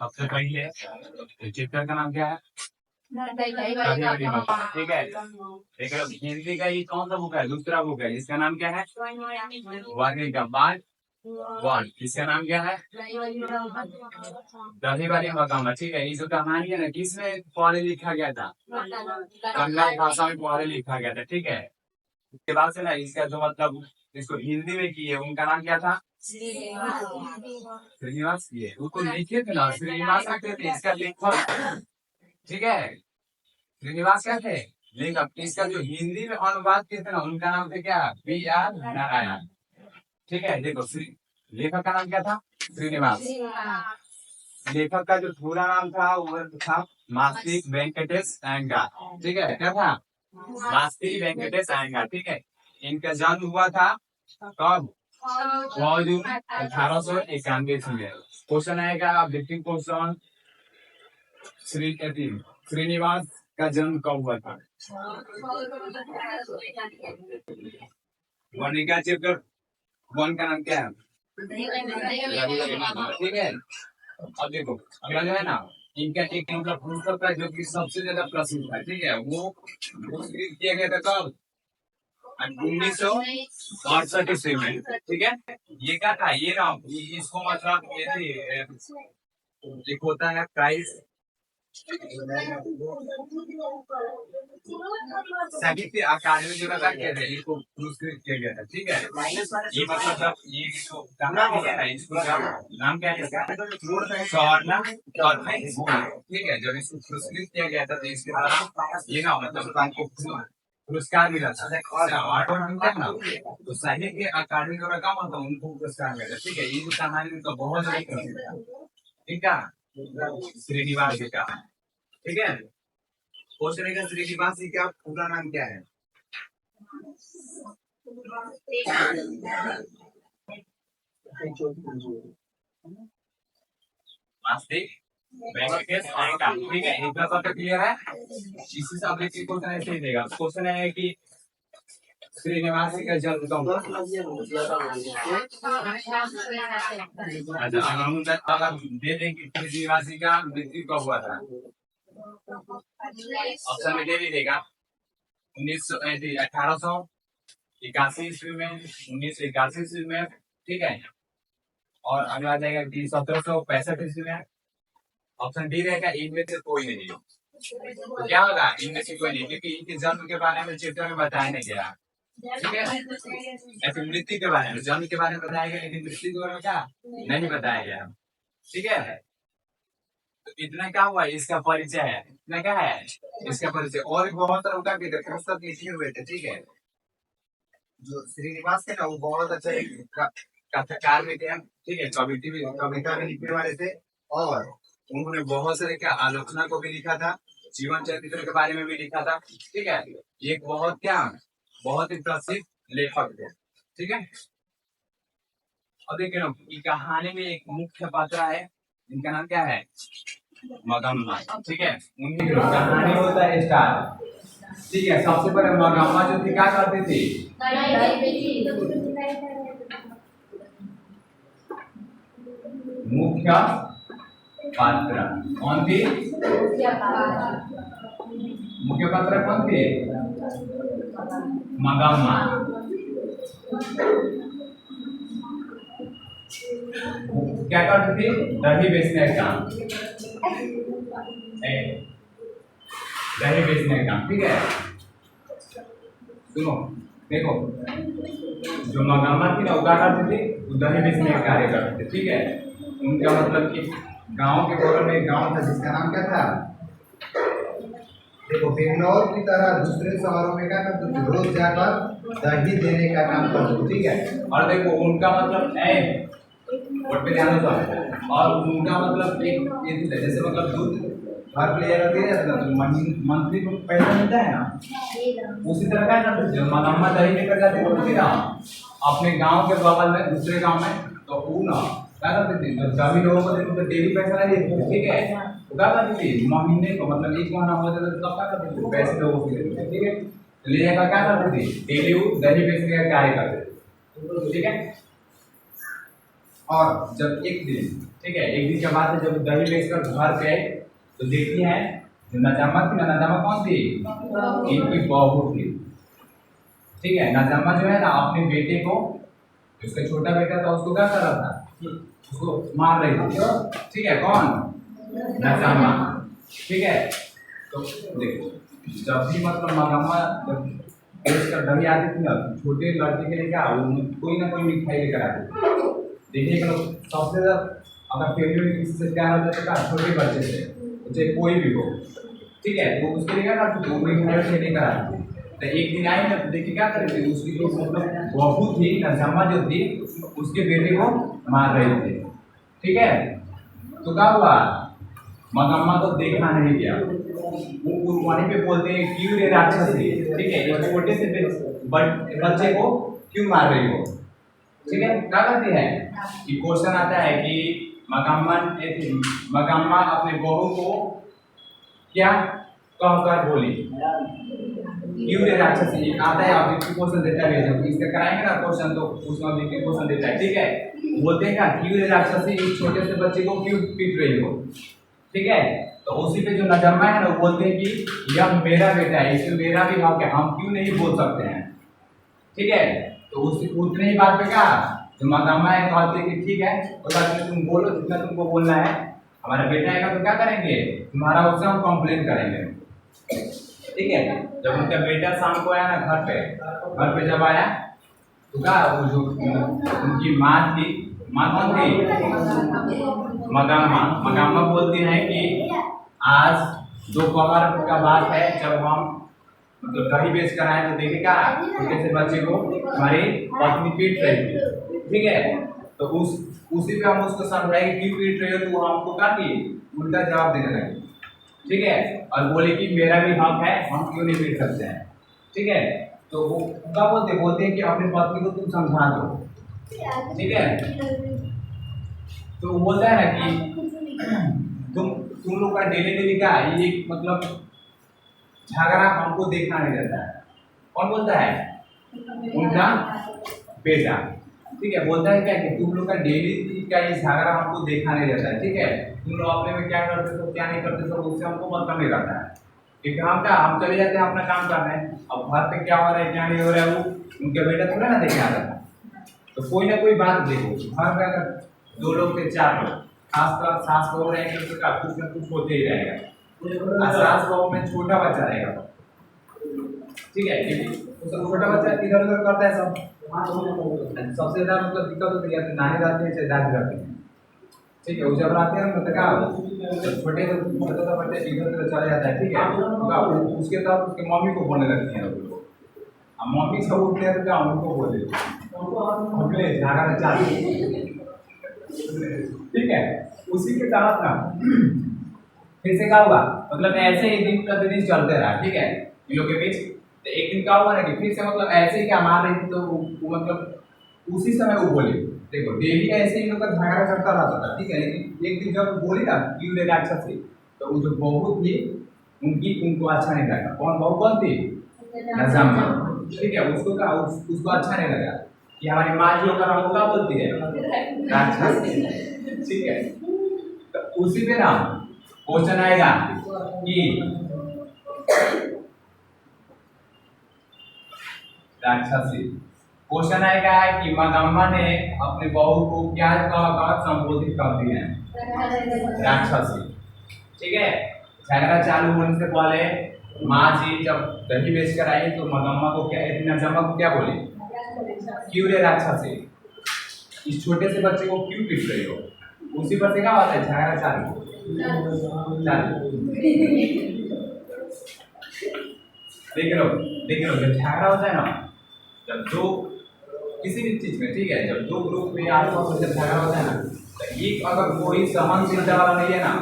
सबसे पहले चित्र का नाम क्या है? ठीक है। एक हिंदी का ये कौन सा बुक है? दूसरा बुक है, इसका नाम क्या है? वर्णिका का बाद वन, इसका नाम क्या है? दही वाली मकामा। ठीक है, ये जो कहानी है ना, किसमें पहले लिखा गया था? कन्नड़ भाषा में पहले लिखा गया था। ठीक है, उसके बाद से ना इसका जो मतलब इसको हिंदी में किए, उनका नाम क्या था? श्रीनिवास किए। उसको लिखे थे ना, श्रीनिवास रखते थे इसका लेखक। ठीक है, श्रीनिवास क्या थे? लेखक। इसका जो हिंदी में अनुवाद किए थे ना, उनका नाम थे क्या? B.R. नारायण। ठीक है, देखो लेखक का नाम क्या था? श्रीनिवास। लेखक का जो पूरा नाम था वो था मास्ती वेंकटेश अयंगार। ठीक है, क्या था? मास्ती वेंकटेश अयंगार। ठीक है, इनका जन्म हुआ था कब? 9 जून 1891 में। क्वेश्चन आएगा विपिन क्वेश्चन, श्रीनिवास का जन्म कब हुआ था? वर्णिका चैप्टर 1 का नाम क्या है? ठीक है, अब देखो अगला जो है ना, इनका एक मतलब पुस्तक का जो कि सबसे ज्यादा प्रसिद्ध है। ठीक है, वो किया गया था कब? 1968 ईस्वी में। ठीक है, ये क्या था? ये ना इसको मतलब एक होता है प्राइज साहित्य अकादमी जो लगा के थे, इसको पुरस्कृत किया गया था। ठीक है, ये मतलब जब ये इसको गाना है ना, इसको नाम क्या है इसका? स्वर्णा चौथा। ठीक है, जब इसको पुरस्कृत किया गया था तो इसके द्वारा ये ना मतलब हमको पुरस्कार मिला था। ना तो साहित्य अकादमी द्वारा का मतलब उनको पुरस्कार मिला। ठीक है, ये जो कहानी तो बहुत ज्यादा ठीक है, श्रीनिवास जी का। ठीक है, क्वेश्चन है श्रीनिवास जी का पूरा नाम क्या है? मास्ती वेंकटेश अयंगार। ठीक है, इतना सब क्लियर है। इसी से अगले क्वेश्चन ऐसे ही देगा। क्वेश्चन है कि श्रीनिवास जी का जन्म कब? अच्छा, अगर दे दें कि श्रीनिवास जी का मृत्यु कब हुआ था? ऑप्शन में दे दीजिएगा। 1881 ईस्वी में, 1981 ईस्वी में। ठीक है, और अगला आ जाएगा कि 1765 ईस्वी में। ऑप्शन डी रहेगा इनमें से कोई नहीं। तो क्या होगा? इनमें से कोई नहीं, क्योंकि इनके जन्म के बारे में चैप्टर में बताया नहीं गया। ठीक है, ऐसे मृत्यु के बारे में, जन्म के बारे में बताया गया, लेकिन मृत्यु के बारे में क्या नहीं बताया गया। ठीक है, तो इतना क्या हुआ? इसका परिचय है। इतना क्या है? इसका परिचय। और बहुत तरह के पुस्तक लिखे हुए थे। ठीक है, जो श्रीनिवास थे ना, वो बहुत अच्छे कथाकार भी थे। ठीक है, कविता भी लिखने वाले थे, और उन्होंने बहुत सारे क्या आलोचना को भी लिखा था, जीवन चरित्र के बारे में भी लिखा था। ठीक है, एक बहुत ही प्रसिद्ध लेखक थे। ठीक है, और देखिए ना, कहानी में एक मुख्य पात्र है, इनका नाम क्या है? मगम्मा। ठीक है, उनकी कहानी होता है स्टार। ठीक है, सबसे पहले मगम्मा जो थी क्या करती थी? मुख्य पात्र कौन थी? मुख्य पात्र कौन थे? मगम्मा। क्या करती थी? दही बेचने का काम। दही बेचने का काम। ठीक है, सुनो देखो, जो मगम्मा थी ना, वो क्या करती थी? वो दही बेचने का कार्य करते थे। ठीक है, उनका मतलब कि गांव के बगल में एक गांव था जिसका नाम क्या था? देखो, बेंगलोर की तरह दूसरे शहरों में क्या करते थे? रोज जाकर दही देने का काम करते थे। ठीक है, और देखो उनका मतलब वोट पे ध्यान दो। और उनका मतलब एक ये जैसे मतलब दूध हर प्लेयर दे जाता है, मंथली को पैसा मिलता है ना, उसी तरह का ना जो मगम्मा दही लेकर जाते थे ना अपने गांव के बगल में दूसरे गांव में, तो वो ना क्या करते थे? जब सभी लोगों को देखो तो डेली पैसा नहीं देते। ठीक है, तो क्या करते थे? महीने को मतलब एक महीना हो जाता तो क्या करते थे? पैसे लोगों को देते थे। ठीक है, लेने का क्या करते थे? डेली वो दही बेचने का कार्य करते थे। ठीक है, और जब एक दिन, ठीक है, एक दिन के बाद जब दही बेचकर घर पे आए तो देखती है जो नजामा थी ना, नजामा कौन थी? इनकी बहू थी। ठीक है, नजामा जो है ना अपने बेटे को, उसका छोटा बेटा था, उसको क्या कर रहा था? उसको मार रही थी। ठीक है, कौन? नजामा। ठीक है, तो देखो जब भी मतलब मगामा जब बेचकर दही आती थी ना, छोटे लड़के के लिए क्या वो कोई ना कोई मिठाई लेकर आती थी। देखिए सबसे ज्यादा अगर फैमिली में किसी से प्यार होता है तो छोटे बच्चे से, चाहे कोई भी हो, ठीक है, तो उसके लिए क्या करती थी? वो मिठाई से लेकर आती थी। तो एक दिन आई ना, देखिए क्या कर रही थी, उसकी जो मतलब बहू थी नजामा जो थी, उसके बेटे को मार रही थी। ठीक है, तो क्या हुआ? मगम्मा को देखना नहीं गया, वो वहीं पे बोलते हैं क्यों रे राक्षसी, ठीक है, ये छोटे से बच्चे को क्यों मार रही हो? ठीक है, क्या करती है कि क्वेश्चन आता है कि मगम्मा अपने बहू को क्या कहकर बोली? क्यों रे राक्षसी आता है, आप क्वेश्चन देता है, जब इसका कराएंगे ना क्वेश्चन तो उसमें भी क्वेश्चन देता है। ठीक है, बोलते हैं क्या क्यों रे राक्षसी इस छोटे से बच्चे को क्यों पीट रही हो? ठीक है, तो उसी पे जो नजरमा है ना वो बोलते हैं कि यह मेरा बेटा है, इसमें मेरा भी हक है, हम क्यों नहीं बोल सकते हैं? ठीक है, तो उतने ही बात पे क्या जो नजरमा है कहते हैं कि ठीक है कोई बात नहीं, तुम बोलो जितना तुमको बोलना है, हमारा बेटा आएगा तो क्या करेंगे, तुम्हारा उससे हम कंप्लेन करेंगे। ठीक है, जब उनका बेटा शाम को आया ना घर पे जब आया तो क्या वो जो उनकी माँ थी, माँ कौन थी? मगामा बोलती है कि आज दोपहर का बात है जब हम मतलब दही बेच कर आए तो देखेगा छोटे से बच्चे को हमारी पत्नी पीट रही थी। ठीक है, तो उसी पे हम उसको समझाए कि क्यों पीट रही हो, तो वो हमको क्या की उल्टा जवाब देने लगे। ठीक है, और बोले कि मेरा भी हक है, हम क्यों नहीं पीट सकते हैं। ठीक है, तो वो क्या बोलते हैं कि अपनी पत्नी को तुम समझा दो। ठीक है, तो वो बोलता है ना कि तुम लोग का डेली का ये मतलब झगड़ा हमको देखना नहीं रहता है। कौन बोलता है? उनका बेटा। ठीक है, बोलता है क्या कि तुम लोग का डेली का ये झगड़ा हमको देखना नहीं रहता है। ठीक है, तुम लोग अपने में क्या करते हो क्या नहीं करते हो उससे हमको मतलब नहीं रहता है। क्योंकि हम चले जाते हैं अपना काम करने, अब घर पे क्या हो रहा है क्या नहीं हो रहा है वो उनके बेटा थोड़ा ना देखे आता है। तो कोई ना कोई बात देखो, घर में अगर 2 लोग से 4 लोग, खासकर सास बहू रहेंगे तो कुछ ना कुछ होते ही रहेगा। सास बहू में छोटा बच्चा रहेगा, ठीक है, क्योंकि छोटा बच्चा इधर उधर करता है सब, सबसे ज्यादा मतलब दिक्कत होती है नानी रहती है चाहे दादी रहती है। ठीक है, वो जब आते हैं मतलब क्या छोटे सा बच्चा इधर उधर चला जाता है। ठीक है, उसके साथ उसके मम्मी को बोलने लगती है, मम्मी सब उठते हैं तो क्या उनको बोले झागा चालू। ठीक है, उसी के तहत ना फिर से क्या हुआ मतलब ऐसे ही दिन प्रतिदिन चलते रहा। ठीक है, इन लोग के बीच तो एक दिन क्या हुआ ना कि फिर से मतलब ऐसे ही क्या मार रही थी तो वो मतलब उसी समय वो बोली, देखो डेली ऐसे ही लोग का झगड़ा करता रहता था। ठीक है, लेकिन एक दिन जब बोली ना क्यों रे राक्षसी, तो वो जो बहू थी उनको अच्छा नहीं लगा। बहू कौन थी? नजामा। ठीक है, उसको अच्छा नहीं लगा कि हमारी माँ जो होकर हमको क्या बोलती है राक्षसी। ठीक है, तो उसी पे ना क्वेश्चन आएगा कि राक्षसी, क्वेश्चन आएगा कि मगम्मा ने अपने बहू को क्या कहकर संबोधित कर दिया है? राक्षसी। ठीक है, झगड़ा चालू होने से पहले माँ जी जब दही बेच कर आई तो मगम्मा को नजामा को क्या बोली? क्यों रे राक्षसी इस छोटे से बच्चे को क्यों पीट रही हो? उसी पर से क्या होता है झगड़ा चालू। देख लो जब झगड़ा होता है ना, जब दो किसी भी चीज में, ठीक है, जब 2 ग्रुप में आपस में जब झगड़ा होता है ना, तो एक अगर कोई सहनशीलता वाला नहीं है ना,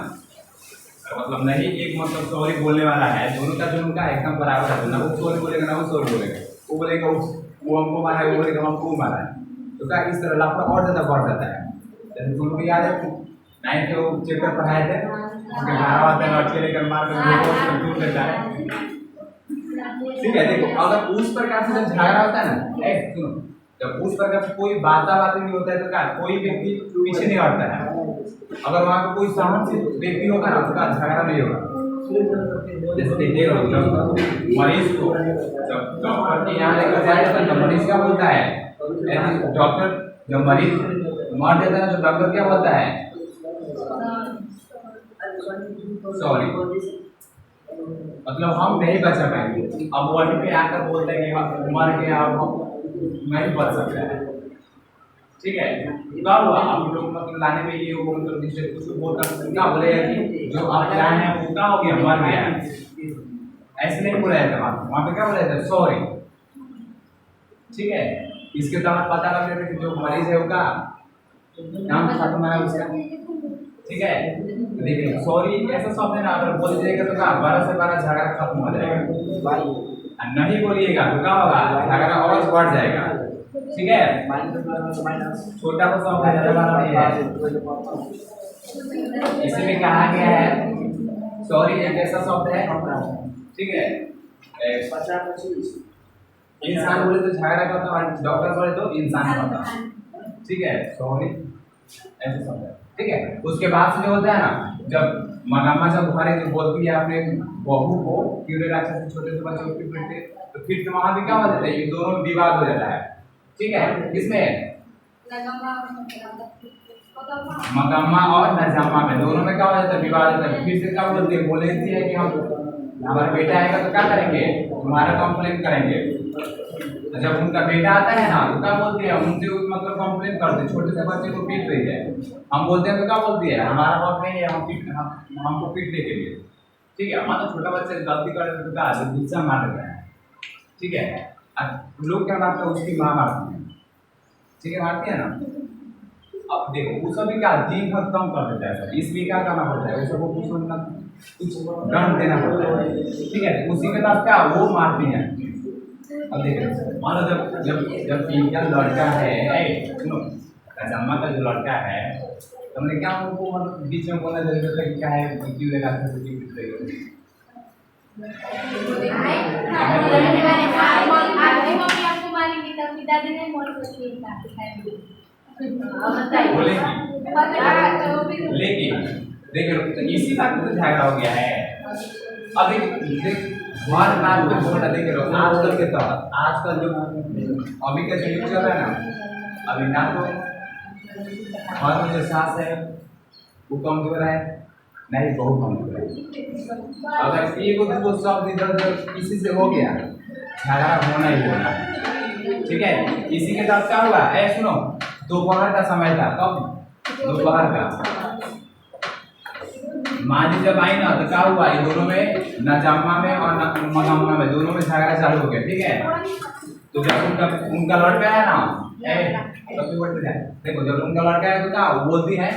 मतलब नहीं एक मतलब सॉरी बोलने वाला है, दोनों का एकदम बराबर है, ना वो सॉरी बोलेगा ना वो सॉरी बोलेगा, वो बोलेगा वो हमको मारा है, वो बोलेगा हमको मारा है, तो क्या इस तरह लफड़ा और ज्यादा बढ़ जाता है। जैसे तुम लोग याद है 9th चैप्टर पढ़ाए थे, उनके मारा होता है लड़के लेकर मार कर दूर लेता है। ठीक है, देखो अगर उस प्रकार से जब झगड़ा होता है ना, सुनो जब उस प्रकार से कोई बात नहीं होता है तो क्या कोई व्यक्ति पीछे नहीं हटता है। अगर वहाँ पे कोई सहनशील व्यक्ति होगा ना उसका झगड़ा नहीं होगा। जैसे देखिएगा मरीज को जब डॉक्टर के यहाँ लेकर जाएगा तो मरीज क्या बोलता है, डॉक्टर जब मरीज मर जाता है तो डॉक्टर क्या बोलता है, सॉरी, मतलब हम नहीं बचा पाएंगे। अब वहीं पे आकर बोलते हैं कि हम मर गए, अब नहीं बच सकता है। ठीक है, क्या हुआ आप लोग मतलब लाने में ये वो मतलब जिससे कुछ बोलता क्या बोलेगा कि जो आप लाए हैं वो क्या हो गया, मर गया। ऐसे नहीं बोला जाता वहाँ पे क्या बोला जाता है, सॉरी। ठीक है, इसके तहत पता लग जाता है कि जो मरीज है उसका नाम खत्म है उसका। ठीक है, देखिए सॉरी ऐसा शब्द है ना, अगर बोल दीजिएगा तो क्या 12 से 12 झगड़ा खत्म हो जाएगा। नहीं बोलिएगा तो क्या होगा, झगड़ा और बढ़ जाएगा। ठीक है, छोटा सा शब्द है, ज़्यादा बड़ा नहीं है। इसमें कहा गया है सॉरी एक ऐसा शब्द है, ठीक है, इंसान बोले तो झगड़ा करता है, डॉक्टर बोले तो इंसान करता है। ठीक है, सॉरी ऐसा शब्द है। ठीक है, उसके बाद से जो होता है ना, जब मनामा जब तुम्हारे जो बोलती है अपने बहू को कीड़े राक्षस से छोटे से बच्चे को पीटते, तो फिर से वहां पे क्या हो जाता है, ये दोनों में विवाद हो जाता है। ठीक है, इसमें मगम्मा और नजामा में दोनों में क्या हो जाता है, विवाद होता है। फिर से क्या बोलती है, बोलती है कि हम हमारा बेटा आएगा तो क्या करेंगे, तुम्हारा कंप्लेन करेंगे। जब उनका बेटा आता है ना तो क्या बोलती है, उनसे मतलब कंप्लेन करते हैं, छोटे से बच्चे को पीट रही है। हम बोलते हैं तो क्या बोलती है, हमारा हक नहीं है हमको पीटने के लिए। ठीक है, मतलब छोटा बच्चा गलती करे तो क्या गुस्सा मार देता है। ठीक है, अब लोग क्या मारते हैं, उसकी माँ मारती है। ठीक है, मारती है ना। अब देखो वो सभी का दिन भर कम कर देता है, इसलिए क्या करना पड़ता है, उसको कुछ दंड देना पड़ता है। ठीक है, उसी के साथ क्या वो मारती है। अब देखिए मान लो जब जब जब इनका लड़का है, सुनो अम्मा का जो लड़का है, तो हमने क्या उनको मतलब बीच में बोलना जरूरत है कि क्या है क्यों लगा था तो क्यों पिट रही है। लेकिन देखिए इसी बात पे झगड़ा हो गया है। अब हर बात पे बोल रहा देख लो आजकल के तहत, आजकल जो अभी का जो युग चल रहा है ना, अभी ना तो घर में जो सास है वो कमजोर है, नहीं बहू कमजोर है। अगर एक दो शब्द इधर उधर किसी से हो गया, झगड़ा होना ही होना। ठीक है, इसी के साथ क्या हुआ है, सुनो दोपहर का समय था, कब दोपहर का माँ जी जब आई ना तो क्या हुआ, ये दोनों में नजामा में और मगामा में दोनों में झगड़ा चालू हो गया। ठीक है, तो जब उनका लड़का है ना, देखो जब उनका लड़का है तो क्या बोलती है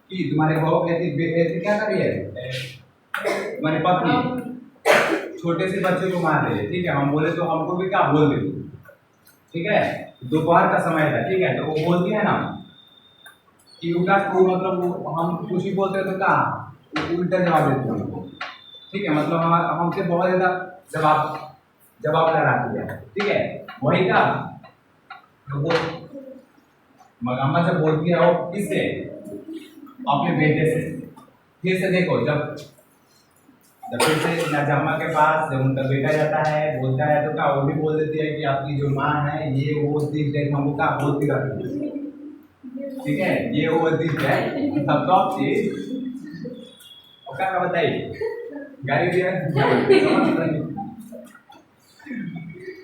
कि तुम्हारे बहू ऐसी क्या कर रही है, तुम्हारी पत्नी छोटे से बच्चे को मार रही है। ठीक है, हम बोले तो हमको भी क्या बोल दे। ठीक है, दोपहर का समय था। ठीक है, तो वो बोलती है ना कि उनका को मतलब हम कुछ ही बोलते हैं तो क्या उल्टा जवाब देते हैं। ठीक है, मतलब हमसे बहुत ज़्यादा जवाब लगाती है। ठीक है, वही का तो वो मगामा जब बोलती है वो किससे, अपने बेटे से। फिर से देखो जब फिर से नजामा के पास जब उनका बेटा जाता है बोलता है तो क्या वो भी बोल देती है कि आपकी जो माँ है ये वो चीज है, हमको क्या बोलती रहती है। ठीक है, ये वो चीज है सब चीज और क्या बताइए गाड़ी दिया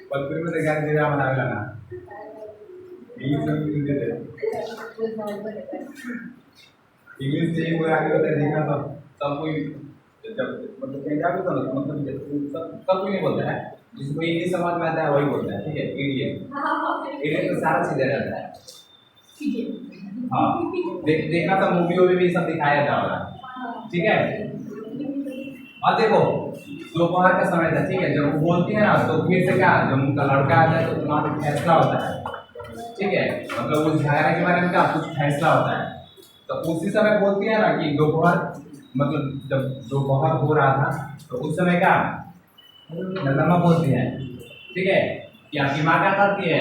पत्थर में गाड़ी दिया बना लगा इंग्लिश से ही कोई आगे होता है देखा सब कोई जब मतलब पंजाबी तो मतलब सब कोई नहीं बोलता है, जिसको इंग्लिश समझ में आता है वही बोलता है। ठीक है, इडियट तो सारा चीज़ रहता है। हाँ, देखना तो मूवियों में भी सब दिखाया जा रहा है। ठीक है, और देखो दोपहर का समय था। ठीक है, जब वो बोलती है ना तो फिर से क्या जब उनका लड़का आता है तो तुम्हारा फैसला होता है। ठीक है, मतलब उस झगड़ा के बारे में क्या कुछ फैसला होता है। तो उसी समय बोलती है ना कि दोपहर मतलब जब दोपहर हो रहा था तो उस समय क्या नजरमा बोलती है। ठीक है, कि आपकी माँ क्या करती है,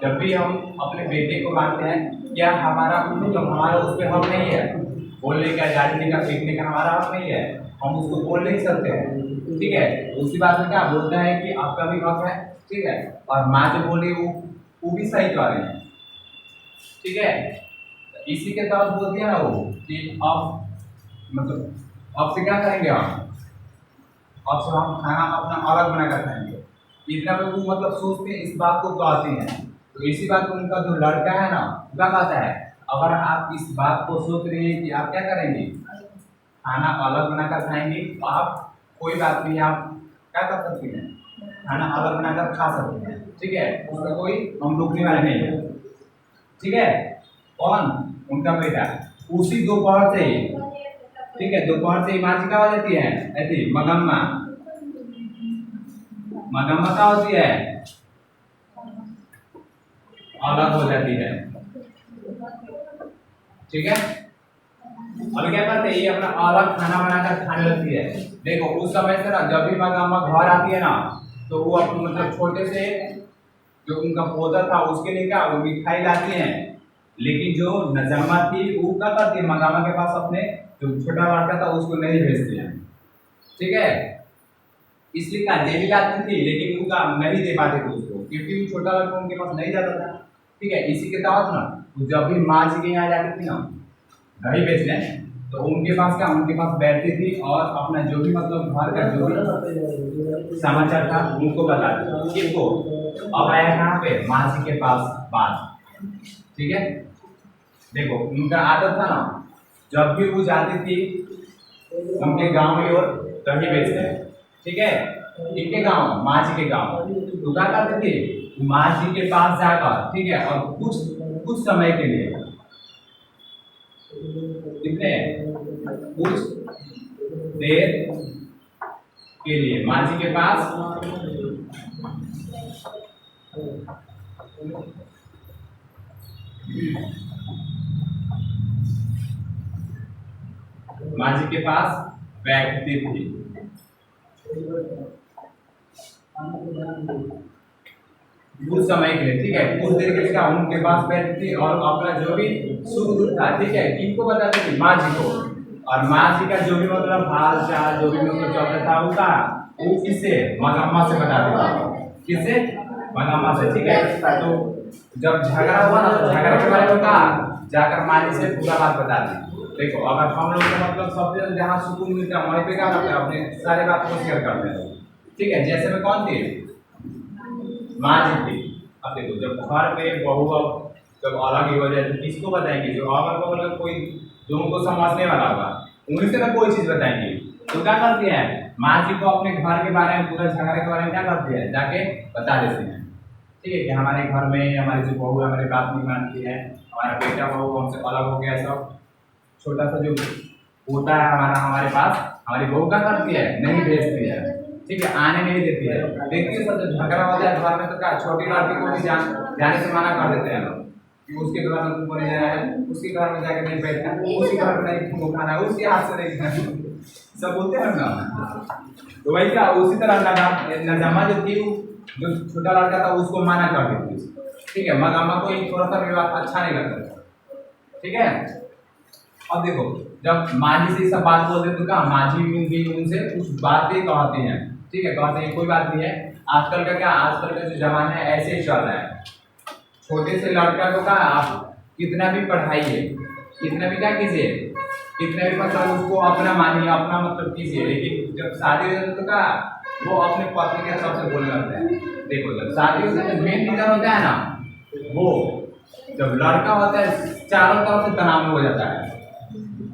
जब भी हम अपने बेटे को मानते हैं, क्या हमारा मतलब हमारा उस पर हक नहीं है? बोलने का, डांटने का, पीटने का हमारा हक नहीं है? हम उसको बोल नहीं सकते हैं, ठीक है? उसी बात में क्या बोलता है कि आपका भी हक है, ठीक है? और माँ जो बोल रही है वो भी सही कह रही है, ठीक है? इसी के तहत बोल दिया ना वो कि अब मतलब अब से क्या करेंगे अब से हम खाना अपना अलग बनाकर खाएंगे। इतना पे वो मतलब सोचते हैं, इस बात को कहते हैं। तो इसी बात को उनका जो लड़का है ना क्या कहता है, अगर आप इस बात को सोच रहे हैं कि आप क्या करेंगे, खाना अलग बनाकर खाएंगे, तो आप कोई बात नहीं, आप क्या कर सकते हैं, खाना अलग बनाकर खा सकते हैं, ठीक है? उसका कोई हम रुकने वाले नहीं है, ठीक है? कौन? उनका बेटा। उसी दोपहर से ही, ठीक है, दोपहर से ही माँ जी क्या हो जाती है, ऐसी मगम्मा। मगम्मा क्या होती है, अलग हो जाती है, ठीक है? और क्या करते हैं, ये अपना अलग खाना बनाकर खाने लगती है। देखो उस समय से ना जब भी मगम्मा घर आती है ना, तो वो मतलब छोटे से जो उनका पौधा था उसके लिए क्या वो मिठाई लाती हैं, लेकिन जो नजम्मा थी वो क्या करती है, मगम्मा के पास अपने जो छोटा लड़का था उसको नहीं भेजती है, ठीक है? इसलिए क्या डेली लाती थी, लेकिन उनका नहीं दे पाते थे उसको, क्योंकि वो छोटा लड़का उनके पास नहीं जाता था, ठीक है? इसी के तहत ना जब भी माँ जी के यहाँ जाती थी ना दही बेचने, तो उनके पास क्या, उनके पास बैठती थी और अपना जो भी मतलब घर का जो भी समाचार था उनको बताती थी। किसको? अब आया कहाँ पे, माँ जी के पास बात, ठीक है? देखो उनका आदत था ना, जब भी वो जाती थी उनके गांव की ओर दही बेचने, ठीक है? इनके गांव, माँ जी के गांव, तो क्या करते थे, माँ जी के पास जाकर, ठीक है, और कुछ कुछ समय के लिए, कितने, कुछ देर के लिए माँ जी के पास माँ जी के पास बैठती थी, कुछ समय के लिए, ठीक है? कुछ देर के लिए क्या उनके पास बैठती थी और अपना जो भी सुख दुख था, ठीक है, किनको बताती थी, माँ जी को। और माँ जी का जो भी मतलब हाल चाल जो भी मतलब चलता था उसका वो किससे, मगम्मा से बताती थी, किससे, मगम्मा से, ठीक है? तो जब झगड़ा हुआ ना तो झगड़े के बारे में कहा जाकर माँ जी से पूरा बात बता दी। देखो अगर हम लोग को मतलब सबसे जहाँ सुकून मिलता है वहीं पे क्या करते हैं, अपने सारे बात को शेयर करते हैं, ठीक है? जैसे में कौन थी, माँ जी थी। अब देखो जब घर में बहू अब जब अलग ही हो जाए तो किसको बताएंगे, जो अगर बगल में कोई दोनों को समझने वाला होगा उन्हीं से ना कोई चीज बताएंगे। तो क्या करती है, माँ जी को अपने घर के बारे में, पूरा झगड़े के बारे में क्या करती है, जाके बता देती है, ठीक है? कि हमारे घर में हमारी जो बहू है हमारी बात नहीं मानती है, हमारा बेटा बहू हमसे अलग हो गया, सब छोटा सा जो होता है हमारा हमारे पास, हमारी बहू क्या करती है, नहीं भेजती है, ठीक है, आने नहीं देती है। देखिए सब जब झगड़ा होता है घर में तो क्या छोटी लड़की को भी जाने से मना कर देते हैं लोग कि उसके घर में तुमको नहीं जाना है, उसके घर में जाकर नहीं बैठना, उसी घर में नहीं तुमको खाना है, उसके हाथ से नहीं खाना, सब बोलते हैं ना। तो वही क्या उसी तरह नजामा जो थी जो छोटा लड़का था उसको मना कर देती थी, ठीक है? मगम्मा को एक थोड़ा सा भी बात अच्छा नहीं लगता था, ठीक है? अब देखो जब माँ जी से सब बात बोलते तो क्या माँ जी भी उनसे कुछ बातें कहते हैं, ठीक है? कहते हैं कोई बात नहीं है, आजकल का क्या, आजकल का जो जमाना है ऐसे ही चल रहा है, छोटे से लड़का को क्या आप कितना भी पढ़ाइए, कितना भी क्या कीजिए, कितना भी मतलब उसको अपना मानिए, अपना मतलब कीजिए, लेकिन जब शादी हो जाती तो क्या वो अपने पत्नी के हिसाब से बोलने लगता है। देखो जब शादी होती है तो मेन रीजन होता है ना वो, जब लड़का होता है चारों तरफ से तनाव में हो जाता है,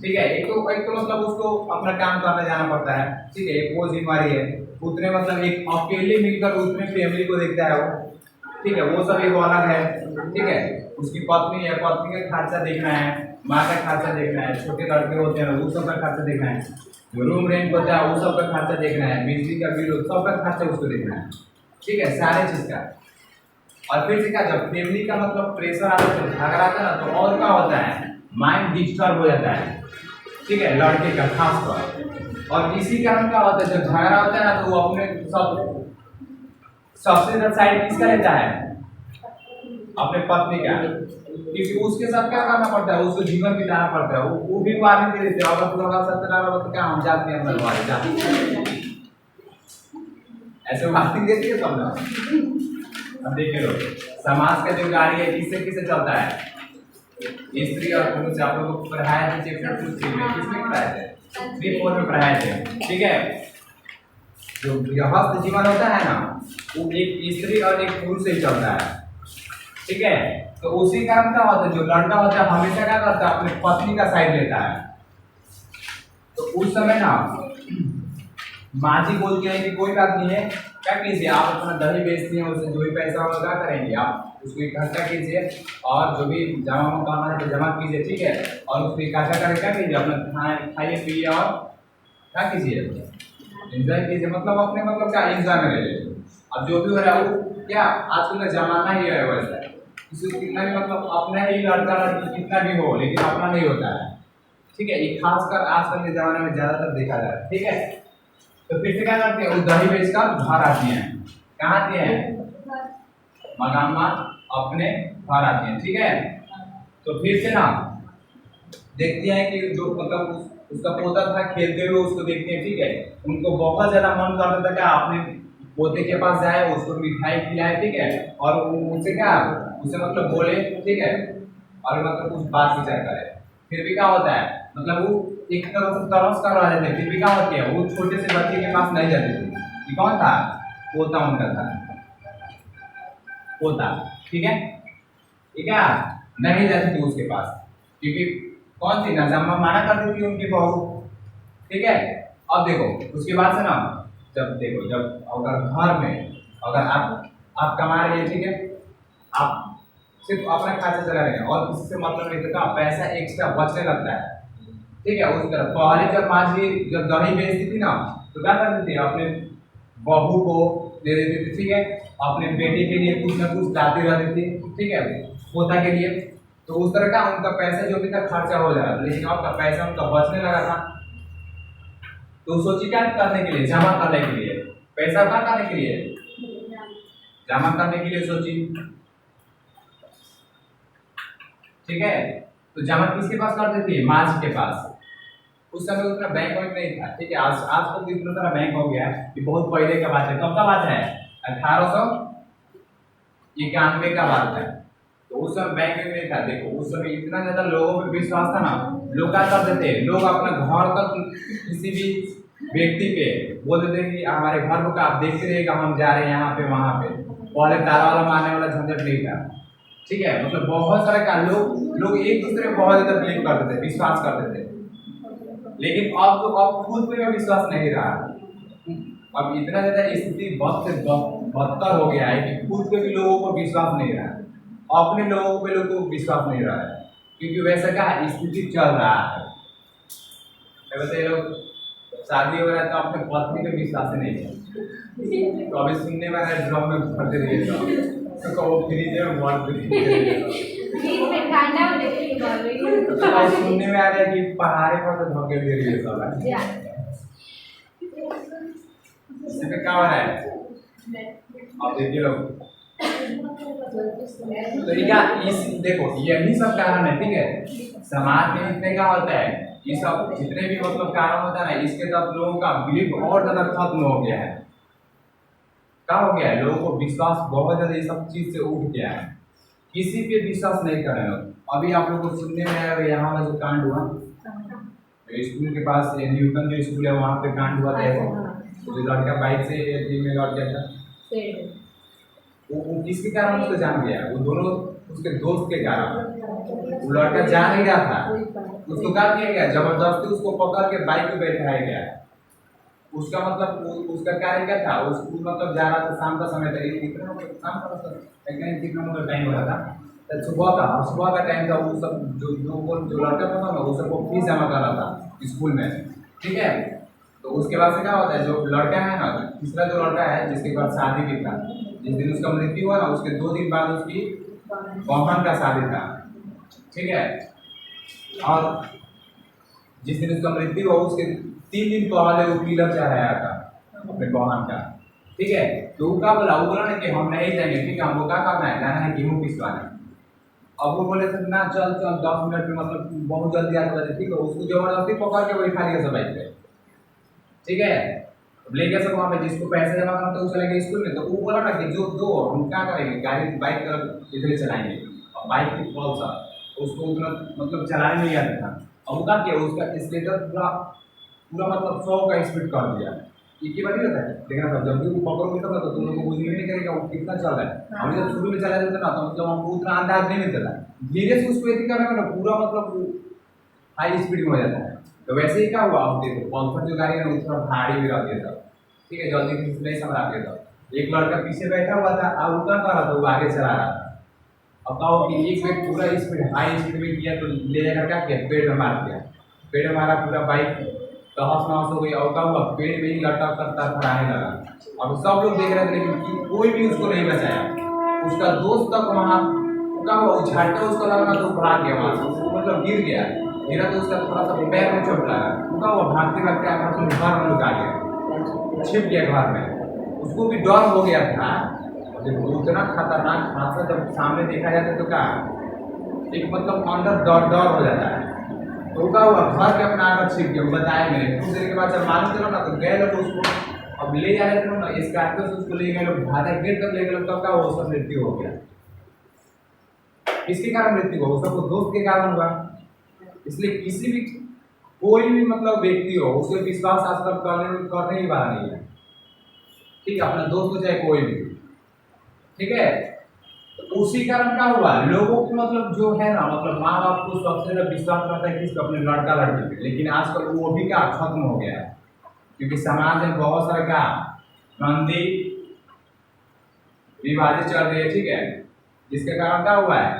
ठीक है? एक तो मतलब उसको अपना काम करने जाना पड़ता है, ठीक है? एक वो जिम्मेवारी है, उतने मतलब एक अकेले मिलकर उतने फैमिली को देखता है वो, ठीक है? वो सब एक अलग है, ठीक है? उसकी पत्नी है, पत्नी का खर्चा देखना है, माँ का खर्चा देखना है, छोटे लड़के होते हैं वो सब का खर्चा देखना है, जो रूम रेंट होता है वो सब का खर्चा देखना है, बिजली का बिल सब का खर्चा उसको देखना है, ठीक है? सारे चीज का। और फिर से क्या जब फैमिली का मतलब प्रेशर आता है, झगड़ा आता है ना, तो और क्या होता है, माइंड डिस्टर्ब हो जाता है, ठीक है? लड़के का खास तौर। और इसी कारण क्या होता है, जब झगड़ा होता है ना तो वो अपने सबसे ज्यादा साइड किसका लेता है, अपने पत्नी का, क्योंकि उसके साथ क्या करना पड़ता है, उसको जीवन बिताना पड़ता है, वो भी वार्निंग दे देते हैं, अगर तुम हमारे साथ चला रहा तो क्या हम जाते हैं अपना वाले जाते ऐसे वार्निंग देती है सब लोग। अब देखिए लोग, समाज का जो गाड़ी है किससे किससे चलता है, स्त्री और पुरुष। आप लोगों को पढ़ाया थे चैप्टर 2 में, किसमें पढ़ाए थे, 3-4 में पढ़ाए थे, ठीक है। जो गृहस्थ जीवन होता है ना, वो एक स्त्री और एक पुरुष से ही चलता है, ठीक है। तो उसी कारण क्या होता है, जो लड़का होता है हमेशा क्या करता है, अपनी पत्नी का साइड लेता है। तो उस समय ना माँ जी बोलती है कि कोई बात नहीं है, क्या कीजिए आप अपना दही बेचती हैं, उससे जो भी पैसा होगा क्या करेंगे आप उसको इकट्ठा कीजिए और जो भी जमा करना है तो जमा कीजिए, ठीक है। और उसको इकट्ठा करके क्या कीजिए, अपना खाइए पिए और क्या कीजिए, एंजॉय कीजिए, मतलब अपने मतलब क्या एंजॉय में रहिए। अब जो भी हो रहा है वो क्या आजकल का जमाना ही है वैसा, किसी को कितना भी मतलब अपना ही लड़का लड़की कितना भी हो लेकिन अपना नहीं होता है, ठीक है। ये खासकर आजकल के जमाने में ज्यादातर देखा जा रहा है, ठीक है। तो फिर से क्या करते हैं, वो दही बेचकर घर आती हैं, कहाँ आती हैं, मगामा अपने घर आती हैं, ठीक है। तो फिर से ना देखते हैं कि जो मतलब उसका पोता था खेलते हुए उसको देखते हैं, ठीक है। उनको बहुत ज्यादा मन करता था क्या अपने पोते के पास जाए, उसको मिठाई खिलाए, ठीक है। और उनसे क्या उसे मतलब बोले, ठीक है, और मतलब कुछ बात विचार करे। फिर भी क्या होता है, मतलब वो एक तरह से तरस कर रहे थे, फिर भी क्या होती है, वो छोटे से बच्चे के पास नहीं जाती थी। ये कौन था, पोता उनका था, पोता, ठीक है। ठीक है, नहीं जाती थी उसके पास, क्योंकि कौन थी ना, जम्मा माना करती थी उनकी बहू, ठीक है। अब देखो उसके बाद से ना, जब देखो जब अगर घर में अगर आप कमा रहे हैं, ठीक है, आप सिर्फ अपना खर्चा चला रहे हैं और किसी से मतलब नहीं, तो पैसा एक्स्ट्रा बचने लगता है, ठीक है। उस तरह पहले जब माँ जी जब दही बेचती थी ना, तो क्या करती थी, अपने बहू को दे देती थी, ठीक है। अपने बेटे के लिए कुछ ना कुछ लाती रहती थी, ठीक है, पोता के लिए। तो उस तरह का उनका पैसा जो भी था खर्चा हो जा रहा था, लेकिन आपका पैसा उनका बचने लगा था। तो सोचिए क्या करने के लिए, जमा करने के लिए, पैसा क्या करने के लिए, जमा करने के लिए सोची, ठीक है। तो जमा किसके पास करते थे, माँ जी के पास। उस समय उतना बैंक वैंक नहीं था, ठीक है। आज तो इतना सारा बैंक हो गया है, ये बहुत पहले का बात है। कब का बात है, 1891 का बात है। तो उस समय बैंक में नहीं था। देखो उस समय इतना ज्यादा लोगों पे विश्वास था ना, लोग क्या करते थे, लोग अपना घर तक किसी भी व्यक्ति पे बोल देते कि हमारे घर को आप देखते रहिएगा, हम जा रहे हैं यहाँ पे वहां पे। पहले ताला वाला मारने वाला झंझट नहीं था, ठीक है। मतलब बहुत सारे का लोग एक दूसरे पे बहुत ज्यादा बिलीव करते थे, विश्वास करते थे। लेकिन अब खुद पे विश्वास नहीं रहा। अब इतना ज्यादा स्थिति बहुत से बदतर हो गया है कि खुद पे भी लोगों को विश्वास नहीं रहा, अपने लोगों पे लोगों को विश्वास नहीं रहा है, क्योंकि वैसा का स्थिति चल रहा है। वैसे लोग शादी वगैरह तो अपने पत्नी पे विश्वास नहीं है। तो अभी सुनने में आया ड्रम में भर दे दिए, तो कहो फ्रीज में भर दे तो सुनने में आ रहा है कि पहाड़े पर तो धोखे दे रही है सब। इसमें क्या हो रहा है, आप देखिए लोग। तो इस देखो यही सब कारण है, ठीक है। समाज में इतने क्या होता है, ये सब जितने भी मतलब कारण होता है ना, इसके तरफ लोगों का बिलीफ और ज्यादा खत्म हो गया है। क्या हो गया है, लोगों को विश्वास बहुत ज्यादा इस सब चीज से उठ गया है, किसी पे विश्वास नहीं कर रहे हो। अभी आप लोग को सुनने में आया यहाँ का जो कांड हुआ, स्कूल के पास न्यूटन जो स्कूल है वहाँ पे कांड हुआ था, जो लड़का बाइक से में लौट गया था, वो किसके कारण उसको जान गया, वो दोनों उसके दोस्त के कारण। वो लड़का जा नहीं रहा था, उसको क्या किया गया, जबरदस्ती उसको पकड़ के बाइक पे बैठाया गया। उसका मतलब उसका कार्य क्या था, उसको मतलब जा रहा था, शाम का समय था, कितना शाम का कितना मतलब टाइम हो रहा था, तो सुबह का टाइम था। वो सब जो लड़का था ना, वो सबको फीस जमा कर रहा था स्कूल में, ठीक है। तो उसके बाद से क्या होता है, जो लड़का है ना, तीसरा जो लड़का है जिसके बाद शादी भी था, जिस दिन उसका मृत्यु हुआ ना, उसके 2 दिन बाद उसकी बहन का शादी था, ठीक है। और जिस दिन उसका मृत्यु हुआ उसके 3 दिन पहले वो पिलर चढ़ाया था अपने बहन का, ठीक है। तो वो क्या बोला, वो बोला ना कि हम नहीं जाएंगे, ठीक है, हमको क्या करना है, जाना है गेहूँ पिसवाने। अब वो बोले थे ना चल चल 10 मिनट में, मतलब बहुत जल्दी आ जाए, ठीक है, उसको जबरदस्ती पकड़ के वही खा लिया सब बाइक पे, ठीक है। अब ले गया सब वहाँ पे, जिसको पैसे जमा करना तो वो चला गया स्कूल में। तो वो बोला ना कि जो दो हम क्या करेंगे, गाड़ी बाइक इधर चलाएंगे, और बाइक की पल्सर उसको उतना मतलब चलाने नहीं आता था। अब वो क्या किया, उसका स्टेटर पूरा पूरा मतलब 100 का स्पीड कर दिया। एक ही बार नहीं रहता है, लेकिन अब जब भी वो पकड़ोगे तब ना, तो तुम लोग को बुझ नहीं करेगा वो कितना चल रहा है। हम जब शुरू में चला जाता ना, तो मतलब हमको उतना अंदाज नहीं मिलता था, धीरे से उसको यदि करेंगे ना पूरा मतलब हाई स्पीड में हो जाता है। तो वैसे ही क्या हुआ, आप देखो पल्सर जो गाड़ी है ना, थोड़ा भारी भी रहती है सब, ठीक है, जल्दी नहीं संभला था। एक लड़का पीछे बैठा हुआ था, अब वो क्या कर रहा था, वो आगे चला रहा था। अब कहो कि एक व्यक्ति पूरा स्पीड हाई स्पीड में किया, तो ले जाकर क्या किया, पेड़ में मार दिया, पेड़ में मारा, पूरा बाइक तहस नहस हो गई। और क्या हुआ, पेड़ में ही लटक कर थरथराने लगा। अब सब लोग देख रहे थे, लेकिन कोई भी उसको नहीं बचाया। उसका दोस्त तक वहाँ क्या हुआ, वो झटका उसको लगा तो भाग गया वहाँ से, वो मतलब गिर गया, गिरा तो उसका थोड़ा सा पैर में चोट लगा। वो क्या हुआ, भागते भागते आकर तो घर में लुका गया, छिप गया घर में। उसको भी डर हो गया था, देखो उतना खतरनाक हादसा जब सामने देखा जाता है तो क्या एक मतलब अंदर डर डर हो जाता है। तो क्या हुआ, घर के अपना आकर छिप गया, बताया मैंने। कुछ देर के बाद जब मालूम चला ना, तो गए लोग उसको अब ले जा रहे थे ना, स्कॉर्पियो से उसको ले गए लोग, आधा गेट तक ले गए लोग, तब क्या हुआ, उसका मृत्यु हो गया। किसके कारण मृत्यु हुआ, उसका दोस्त के कारण हुआ। इसलिए किसी भी कोई भी मतलब व्यक्ति हो, उसे विश्वास आस्था करने ही वाला नहीं है, ठीक है, अपना दोस्त हो चाहे कोई भी, ठीक है। तो उसी कारण क्या हुआ, लोगों को मतलब जो है ना, मतलब माँ बाप को सबसे ज्यादा विश्वास रहता है किसको, अपने लड़का लड़की पे। लेकिन आजकल वो भी क्या खत्म हो गया है, क्योंकि समाज में बहुत सारा क्या गंदी विवादें चल रही है, ठीक है, जिसके कारण क्या हुआ है,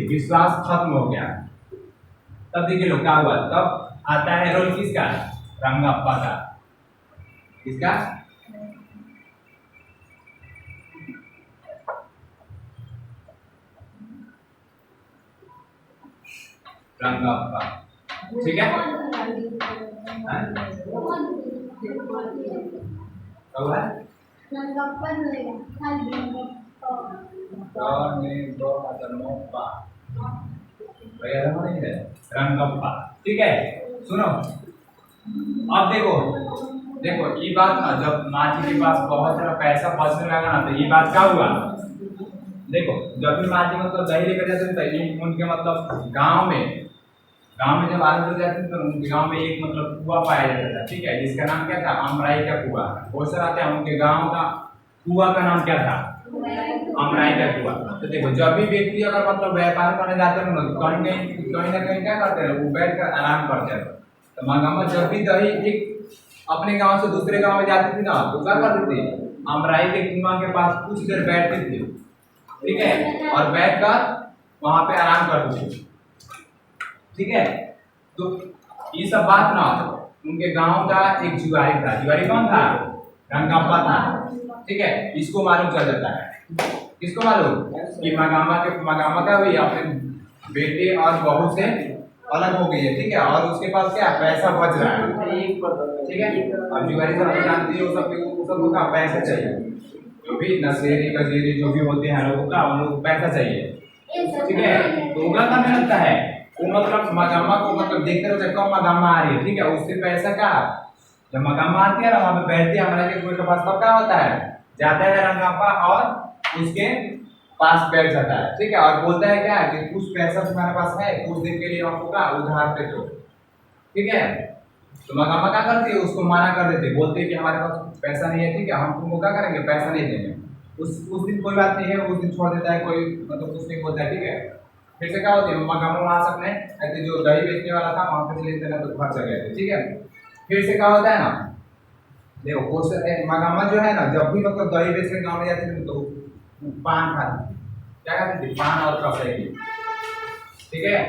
विश्वास खत्म हो गया। तब देखिए लोग क्या हुआ, तब आता है रोल किसका, रंगप्पा का, किसका, रंगप्पा, ठीक है। रंगप्पा, ठीक है। सुनो, अब देखो देखो ये बात ना, जब माँ जी के पास बहुत सारा पैसा बचने लगा ना, तो ये बात क्या हुआ, देखो जब भी माँ जी मतलब दही लेकर जाते थे, तो उनके मतलब गांव में जब आलू जाते थे, तो उनके गांव में एक मतलब कुआं पाया जाता था, ठीक है, जिसका नाम क्या था, अमराई का कुआं। वो सर आते हैं, उनके गांव का कुआं का नाम क्या था, अमराई का कुआं। तो देखो जब भी व्यक्ति अगर मतलब व्यापार करने जाते हैं ना, तो कहीं ना कहीं क्या करते हैं, वो बैठ कर आराम करते हैं। तो मंगामा जब भी दही एक अपने गांव से दूसरे गांव में जाती थी ना, तो क्या करती थी, अमराई के कुआं के पास कुछ देर बैठती थी, ठीक है, और बैठकर वहां पे आराम करती थी, ठीक है। तो ये सब बात ना, उनके गांव का एक जुआरी था, जुआरी कौन था, रंगप्पा था, ठीक है। इसको मालूम चल जाता है, किसको मालूम, कि मगामा का भी अपने बेटे और बहू से अलग हो गई है, ठीक है, और उसके पास क्या पैसा बच रहा है, ठीक है। अब जुआरी सब जानती है, वो सब का पैसा चाहिए, जो भी नशेरी गजेरी जो भी होते हैं लोगों का, उन लोगों को पैसा चाहिए, ठीक है। तो उनका करने लगता है, वो मतलब मगामा को मतलब देखते रहते कब मगामा आ रही है, ठीक है, उससे पैसा का जब मगामा आती है ना, वहां पे बैठती है हमारे के पास, तब क्या होता है, जाता है रंगप्पा और उसके पास बैठ जाता है, ठीक है, और बोलता है क्या कि कुछ पैसा तुम्हारे पास है, कुछ दिन के लिए हमको का उधार पे दो, ठीक है। तो मगामा क्या करती है, उसको माना कर देते, बोलते कि हमारे पास पैसा नहीं है, ठीक है, हम तुमको क्या करेंगे, पैसा नहीं देंगे। उस दिन कोई बात नहीं है, उस दिन छोड़ देता है, कोई मतलब कुछ नहीं बोलता है, ठीक है। फिर से क्या होती है, मगामा वहां से अपने ऐसे जो दही बेचने वाला था वहां पे लेते ना, तो घर चले गए थे, ठीक है। फिर से क्या होता है ना, देखो क्वेश्चन मगामा जो है ना, जब भी मतलब दही बेचने गाँव में जाते थे, तो पान खाते, क्या खाते थे, पान और कसेली, ठीक है।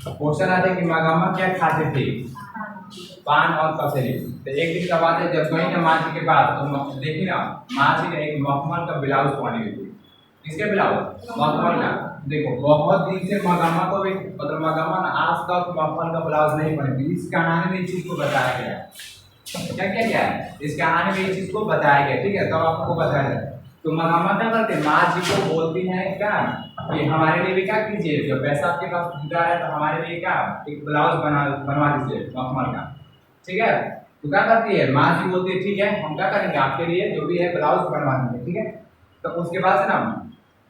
क्वेश्चन आते कि मगामा क्या खाते थे, पान और कसेली। तो एक दिन का बात है, जब गई ना माँ जी के पास, तो देखी ना माँ जी ने एक मखमल का ब्लाउज पहनी हुई थी, किसके ब्लाउज, मखमल का। देखो बहुत दिन से मगामा को भी मतलब मगामा ना आज तक मखमल का ब्लाउज नहीं पहनी थी, इस कहानी में इस चीज को बताया गया, क्या क्या क्या है इस कहानी में, इस चीज को बताया गया, ठीक है, तब आपको बताया जाए। तो मंगम्मा क्या करते हैं, माँ जी को बोलती हैं क्या कि हमारे लिए भी क्या कीजिए, जब पैसा आपके पास जुटा है तो हमारे लिए क्या एक ब्लाउज बनवा दीजिए मखमल का, ठीक है। तो क्या करती है माँ जी, बोलती है ठीक है हम क्या करेंगे आपके लिए जो भी है ब्लाउज बनवा देंगे, ठीक है। तो उसके बाद से ना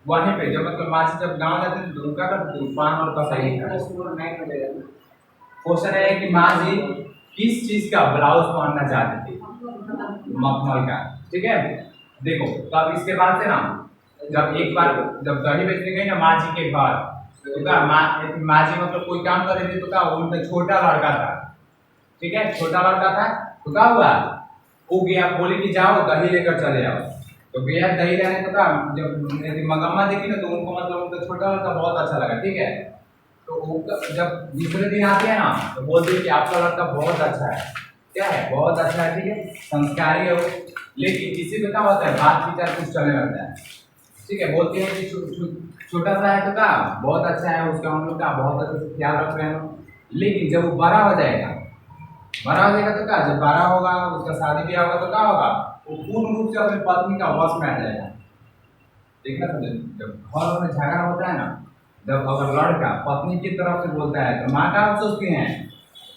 वहीं पे जब मतलब माँ जी जब गाँव जाते हैं तो क्या करते हैं, पान और कसाई क्वेश्चन है कि माँ जी किस चीज का ब्लाउज पहनना चाहती थी, मखमल का, ठीक है। देखो तब इसके बाद से ना जब एक बार जब दही बेचने गई ना माँ जी के घर, तो क्या माँ जी मतलब कोई काम कर रही थी, तो क्या उनका छोटा लड़का था, ठीक है, छोटा लड़का था। तो क्या हुआ, वो गया बोली कि जाओ दही लेकर चले आओ। तो गया दही लाने, तो क्या जब मंगम्मा देखी ना तो उनको मतलब उनका छोटा लड़का बहुत अच्छा लगा, ठीक है। तो वो जब दूसरे दिन आते हैं ना तो बोलते हैं कि आपका लड़का बहुत अच्छा है, क्या है बहुत अच्छा है, ठीक है, संस्कारी है वो। लेकिन किसी को क्या होता है बात विचार कुछ चलने लगता है, ठीक है। बोलते हैं कि छोटा सा है तो क्या बहुत अच्छा है, उसका हम लोग का बहुत अच्छे से ख्याल रख रहे हैं हम। लेकिन जब वो बड़ा हो जाएगा, बड़ा हो जाएगा तो क्या, जब बड़ा होगा उसका शादी ब्याह होगा तो क्या होगा, वो पूर्ण रूप से अपनी पत्नी का वश में आ जाएगा। देखना समझे, जब घर में झगड़ा होता है ना, जब अगर लड़का पत्नी की तरफ से बोलता है तो माँ क्या सोचती हैं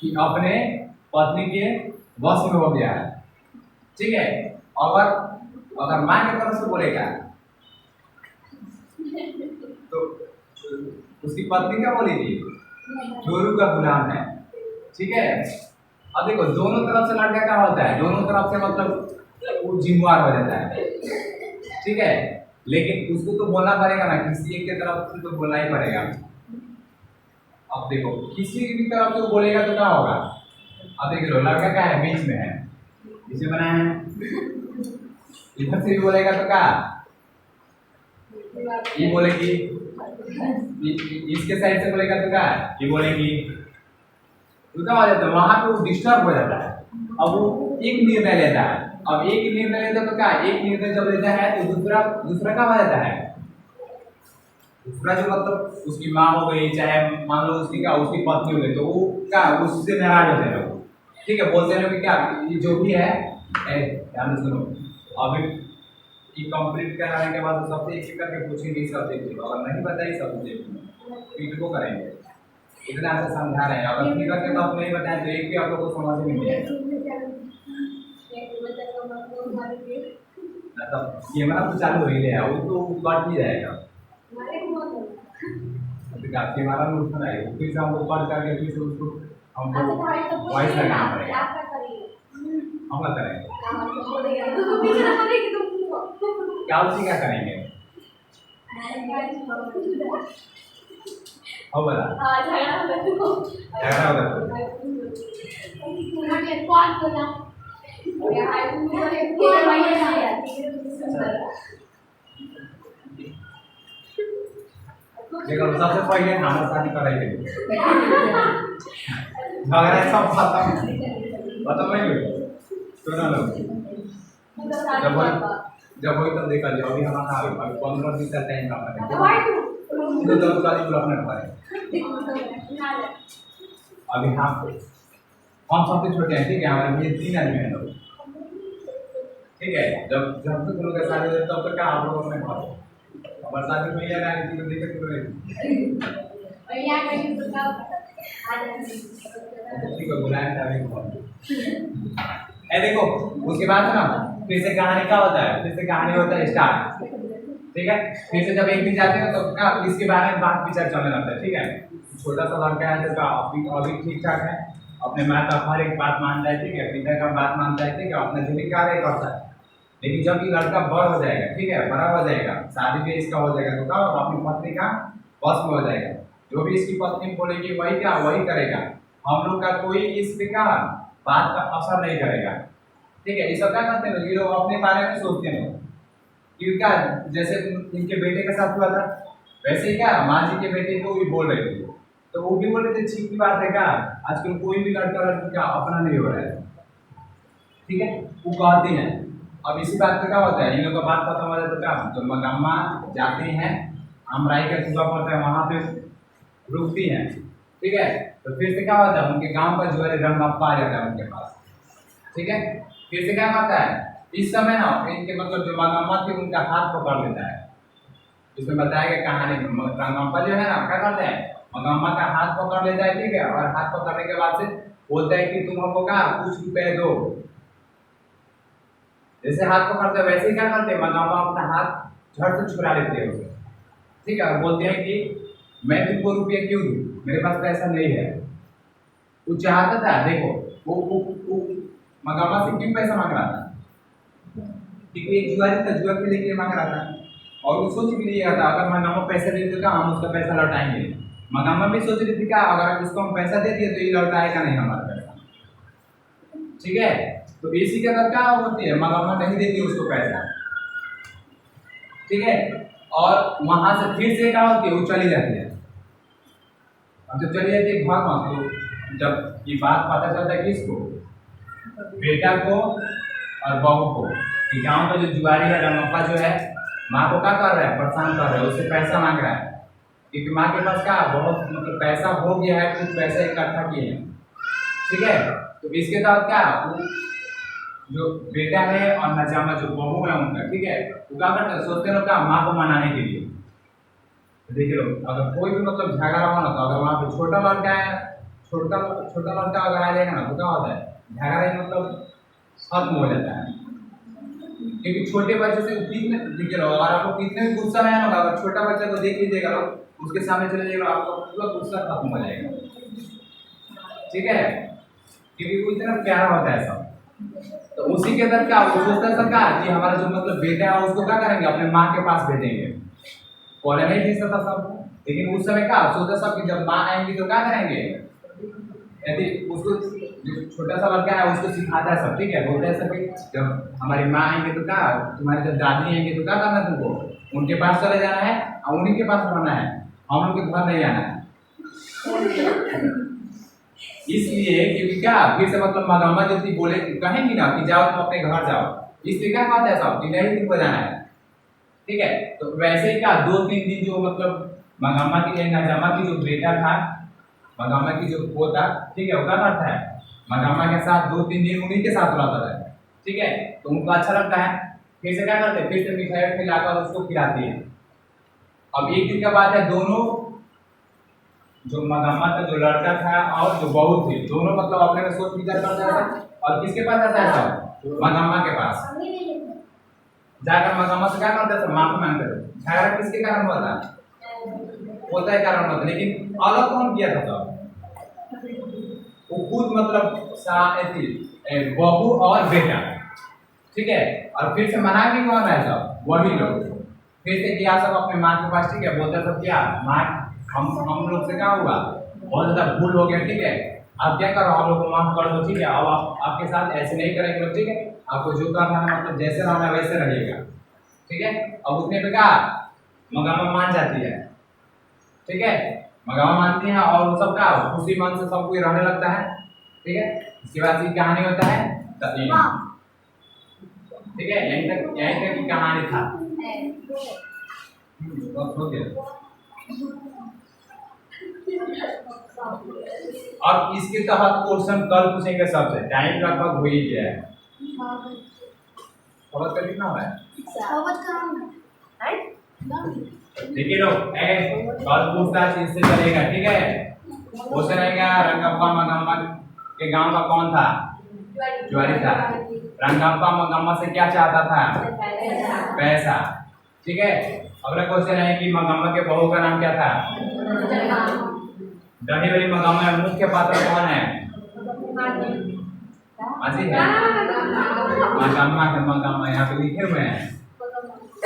कि अपने पत्नी के वश में हो गया है, ठीक है। अगर अगर माँ की तरफ से बोलेगा तो उसकी पत्नी क्या बोलेगी, जोरू का गुलाम है, ठीक है। अब देखो दोनों तरफ से लड़का क्या होता है, दोनों तरफ से मतलब वो जिम्मेवार हो जाता है, ठीक है। लेकिन उसको तो बोलना पड़ेगा ना, किसी एक के तरफ से तो बोलना ही पड़ेगा। अब देखो किसी भी तरफ से बोलेगा तो क्या होगा, अब देख लो लड़का क्या है बीच में है, इसे बनाया है, इधर से भी बोलेगा तो क्या ये बोलेगी, इसके साइड से बोलेगा तो क्या ये बोलेगी, तो क्या हो जाता है वहां पे वो डिस्टर्ब हो जाता है। अब वो एक निर्णय लेता है, अब एक निर्णय लेता है तो क्या एक निर्णय जब लेता है तो दूसरा दूसरा क्या हो जाता है, दूसरा जो मतलब उसकी माँ हो गई चाहे मान लो उसकी क्या उसकी पत्नी हो गई, तो वो क्या उससे नाराज होते हैं लोग, ठीक है। बोलते हैं कि क्या ये जो भी है ध्यान से सुनो, अभी ये कंप्लीट कराने के बाद सबसे एक एक करके पूछेंगे सब देखिए, अगर नहीं बताइए सब देखिए पीठ को करेंगे, इतना से समझा रहे हैं, अगर फिर करके तो आप नहीं बताएं तो एक भी आप लोग को समझ में नहीं आएगा। मतलब ये मतलब तो चालू हो ही गया, वो तो कट ही जाएगा, आपके हमारा नुकसान आएगा, फिर से हमको कट करके फिर से उसको हमको वॉइस लगाना पड़ेगा, हम क्या करेंगे, क्या उसी क्या करेंगे, हो बोला झगड़ा होगा देखो सबसे पहले हमारा शादी कराई झगड़ा सब खत्म नहीं सुना लो, जब वही तब देखा जाए, अभी हमारा अभी 15 दिन का टाइम का तो जब शादी ब्लॉक में पड़े अभी हम सबसे छोटे हैं, ठीक है, हमारे में 3 आदमी हैं लोग, ठीक है। जब जब तक लोग शादी होते तब तक क्या आप लोग अपने घर हमारे शादी में ये ना कि दिक्कत हो रही ठीक है बुलाएं ए देखो उसके बाद ना फिर से कहानी क्या होता है, फिर से कहानी होता है स्टार्ट, ठीक है। फिर से जब एक दिन जाते हैं तो क्या इसके बारे में बात विचार चलने लगता है, ठीक है। छोटा सा लड़का है जिसका अभी ठीक ठाक है, अपने माँ का हर एक बात मानता है, ठीक है, पिता का बात मानता है, ठीक है, अपना जो भी कार्य करता है। लेकिन जब ये लड़का बड़ा हो जाएगा, ठीक है, बड़ा हो जाएगा, शादी भी इसका हो जाएगा, तो क्या होगा अपनी पत्नी का वश में हो जाएगा, जो भी इसकी पत्नी बोलेगी वही क्या वही करेगा, हम लोग का कोई इस पे क्या बात का असर नहीं करेगा, ठीक है। ये सब क्या करते हैं ये लोग अपने बारे में सोचते हैं, कि क्या जैसे इनके बेटे के साथ हुआ था वैसे ही क्या माँ जी के बेटे को भी बोल रहे थे, तो वो भी बोल रहे थे ठीक की बात है क्या आजकल कोई भी लड़का लड़की क्या अपना नहीं हो रहा है, ठीक है, वो कहती हैं। अब इसी बात पे क्या होता है इन लोग का बात खत्म हो जाता है, तो क्या तो मंगम्मा जाती हैं हमराई का सुबह पड़ता है वहां पे रुकती हैं, ठीक है। तो फिर से क्या होता है उनके गांव का जो है रंगप्पा आ जाता है उनके पास, ठीक है। फिर से क्या करता है, इस समय ना इनके मतलब जो मंगम्मा थी उनका हाथ पकड़ लेता है। इसमें बताया गया कहानी में मंगम्मा जो है ना क्या करता है, मंगम्मा का हाथ पकड़ लेता है, ठीक है। और हाथ पकड़ने के बाद से बोलता है कि तुम हमको क्या कुछ रुपए दो। जैसे हाथ पकड़ते हैं वैसे ही क्या करते हैं, मंगम्मा अपना हाथ झट से छुड़ा लेते हैं उसे, ठीक है। और बोलते हैं कि मैं तुमको रुपये क्यों दूं, मेरे पास पैसा नहीं है। वो चाहता था, देखो वो मंगम्मा से क्यों पैसा मांग रहा था, क्योंकि एक जुआरी था, जुआ खेलने के लिए मांग रहा था। और वो सोच भी लिया था अगर मंगम्मा पैसा दे देगा हम उसका पैसा लौटाएंगे। मंगम्मा भी सोच रही थी क्या अगर इसको हम पैसा दे दिए तो ये लौटाएगा नहीं हमारा पैसा, ठीक है। तो इसी के अंदर क्या होती है, मंगम्मा नहीं देती उसको पैसा, ठीक है। और वहां से फिर से क्या होती है, वो चली जाती है। अब जब चली जाती है भाग वहां, तो जब ये बात पता चलता है किसको, बेटा को और बहू को, कि गांव का जो जुआरी है रंगप्पा जो है माँ को क्या कर रहा है, परेशान कर रहा है, उससे पैसा मांग रहा है। क्योंकि माँ के पास क्या बहुत मतलब पैसा हो गया है, कुछ पैसे इकट्ठा किए हैं, ठीक है। तो इसके बाद क्या जो बेटा है और नजामा जो बहू है उनका, ठीक है, वो क्या करते हैं, सोचते हैं क्या माँ को मनाने के लिए। देखिए लोग अगर कोई भी मतलब झगड़ा हो ना, तो अगर वहाँ पे छोटा लड़का है, छोटा छोटा लड़का अगर आ जाएगा ना तो क्या होता है, झगड़ा मतलब खत्म हो जाता है। क्योंकि छोटे बच्चे से कितने देखिए लोग, अगर आपको कितने भी गुस्सा है ना, अगर छोटा बच्चा को देख लीजिएगा लोग, उसके सामने चले जाएगा आपका पूरा गुस्सा खत्म हो जाएगा, ठीक है। क्योंकि वो इतना प्यारा होता है सब। तो उसी के अंदर क्या सोचता है सरकार कि हमारा जो मतलब बेटा है उसको क्या करेंगे, अपने माँ के पास भेजेंगे। पहले नहीं भेज सकता सब, लेकिन उस समय क्या सोचा सब कि जब माँ आएंगी तो क्या करेंगे, यदि उसको जो छोटा सा लड़का है उसको सिखाता है सब, ठीक है। बोलते हैं सब कि जब हमारी माँ आएंगे तो क्या, तुम्हारी जब दादी आएंगे तो क्या करना है तुमको, उनके पास चले जाना है और उन्हीं के पास रहना है, हम लोग के घर नहीं आना है। इसलिए क्योंकि क्या फिर से मतलब मंगम्मा जो थी बोले कहेंगी ना कि जाओ तुम अपने घर जाओ, इसलिए क्या कहता है सब कि नहीं तुमको जाना है, ठीक है। तो वैसे ही क्या 2-3 दिन जो मतलब मंगम्मा की नजामा की जो बेटा था, मंगम्मा की जो पोता, ठीक है, वो क्या करता है मंगम्मा के साथ 2-3 दिन उन्हीं के साथ रहता है, ठीक है। तो उनको अच्छा लगता है, फिर से क्या करते हैं, फिर से मिठाई खिलाकर उसको खिलाती है। अब एक दिन का बात है, दोनों जो मंगम्मा का जो लड़का था और जो बहू थी दोनों मतलब अपने में सोच विचार करते हैं, और किसके पास आता है सब, मंगम्मा के पास जाकर मंगम्मा से क्या करते हैं, माफी मांगते थे। झगड़ा किसके कारण हुआ था, होता है कारण होता, लेकिन अलग कौन किया था सब, वो खुद मतलब बहू और बेटा, ठीक है। और फिर से मना भी कौन है सब, वही लोग। फिर से गया सब अपने माँ के पास, ठीक है, बोलते सब क्या माँ हम लोग से क्या हुआ, बहुत ज्यादा भूल हो गया, ठीक है, आप क्या करो हम लोग को माफ कर दो, ठीक है। अब आपके साथ ऐसे नहीं करेंगे, ठीक है, आपको जो करना है मतलब जैसे रहना है वैसे रहिएगा, ठीक है। अब उतने पे क्या मंगम्मा मान जाती है, ठीक है, मंगम्मा मानती है और वो सब का खुशी मन से सब कोई रहने लगता है, ठीक है। इसके बाद ये कहानी होता है ठीक है, यहीं तक की कहानी था। बस हो गया। अब इसके तहत क्वेश्चन कल पूछेंगे सबसे, टाइम लगभग हो ही गया है। समझ कर कितना हुआ है, देखिए लोग कल पूछताछ इससे चलेगा, ठीक है। क्वेश्चन आएगा रंगप्पा मंगम्मा के गांव का कौन था, जुआरी था। रंगप्पा मंगम्मा से क्या चाहता था, पैसा, ठीक है। अगला क्वेश्चन है कि मंगम्मा के बहू का नाम क्या था, दही वाली मंगम्मा में मुख्य पात्र कौन है, अजी है मंगम्मा यहाँ पे लिखे हुए हैं।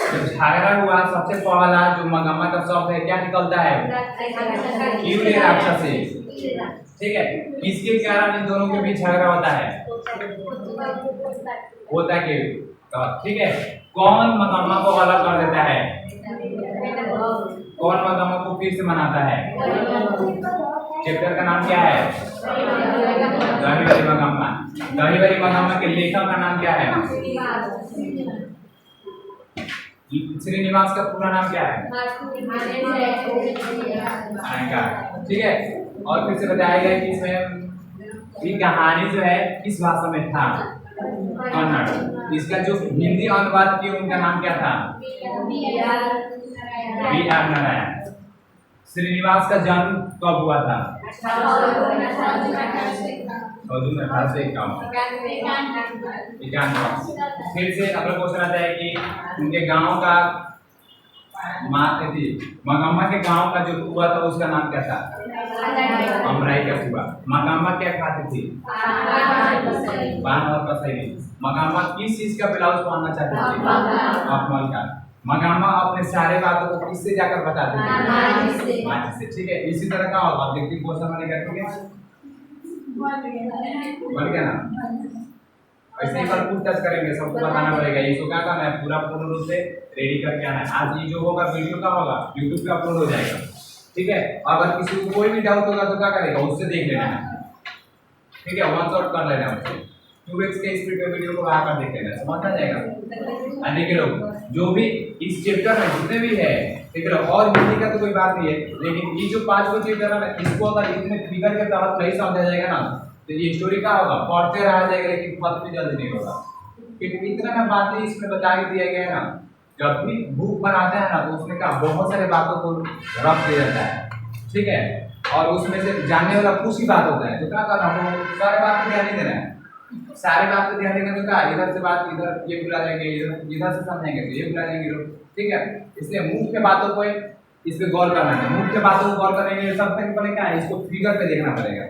जब झगड़ा हुआ सबसे पहला जो मंगम्मा का शब्द है क्या निकलता है, कीड़े राक्षसी, ठीक है। किसके कारण इन दोनों के बीच झगड़ा होता है, होता के, ठीक है। कौन मंगम्मा को अलग कर देता है, कौन मंगम्मा को फिर से मनाता है, चैप्टर का नाम क्या है, दही वाली मंगम्मा। दही वाली मंगम्मा के लेखक का नाम क्या है, श्रीनिवास का पूरा नाम क्या है, ठीक है। और फिर से बताया गया कि इसमें ये कहानी जो है किस भाषा में था? कन्नड़। इसका जो हिंदी अनुवाद किया उनका नाम क्या था? B.R. नारायण। श्रीनिवास का जन्म कब हुआ था? 1451। फिर से अगला क्वेश्चन आता है कि उनके गांव का माँ थी मगम्मा के गांव का जो हुआ था उसका नाम क्या था? अमराई का हुआ। मगम्मा क्या खाती थी? पान और कसाई। मगम्मा किस चीज का ब्लाउज पहनना चाहती थी? मखमल का। मगम्मा अपने सारे बातों को किससे जाकर बताती थी? माँ से। ठीक है, इसी तरह का होगा। ऑब्जेक्टिव क्वेश्चन मैंने क्या किया? बन गया ना? ऐसे ही पर पूछताछ करेंगे, सबको बताना पड़ेगा। इसको क्या करना है? पूरा पूर्ण रूप से रेडी करके आना है। आज ये जो होगा वीडियो का होगा YouTube पे अपलोड हो जाएगा। ठीक है, अगर किसी को कोई भी डाउट होगा तो क्या करेगा? उससे देख लेना है। ठीक है, वन शॉट कर लेना है उससे। 2x के स्पीड पे वीडियो को आकर देख लेना, समझ आ जाएगा। देखिए लोग, जो भी इस चैप्टर में जितने भी है, ठीक है, और हिंदी का तो कोई बात नहीं है, लेकिन ये जो 5 को चैप्टर है इसको अगर इतने फिगर के तहत नहीं समझा जाएगा ना तो ये स्टोरी का होगा, पढ़ते रहा जाएगा लेकिन खत्म जल्दी नहीं होगा। क्योंकि इतना ना बातें इसमें बता के दिया गया है ना, जब भी बुक बनाते हैं ना तो उसमें क्या बहुत सारे बातों को रख दिया जाता है। ठीक है, और उसमें से जानने वाला कुछ ही बात होता है, तो क्या करना है? सारे बात को ध्यान नहीं देना है। सारे बात को ध्यान देंगे तो क्या, इधर से बात इधर ये भुला जाएंगे, इधर से समझेंगे तो ये भुला जाएंगे लोग। ठीक है, इसलिए मुख्य बातों को इस पे गौर करना है। मुख्य बातों को गौर करेंगे सबसे पहले क्या है, इसको फिगर पे देखना पड़ेगा।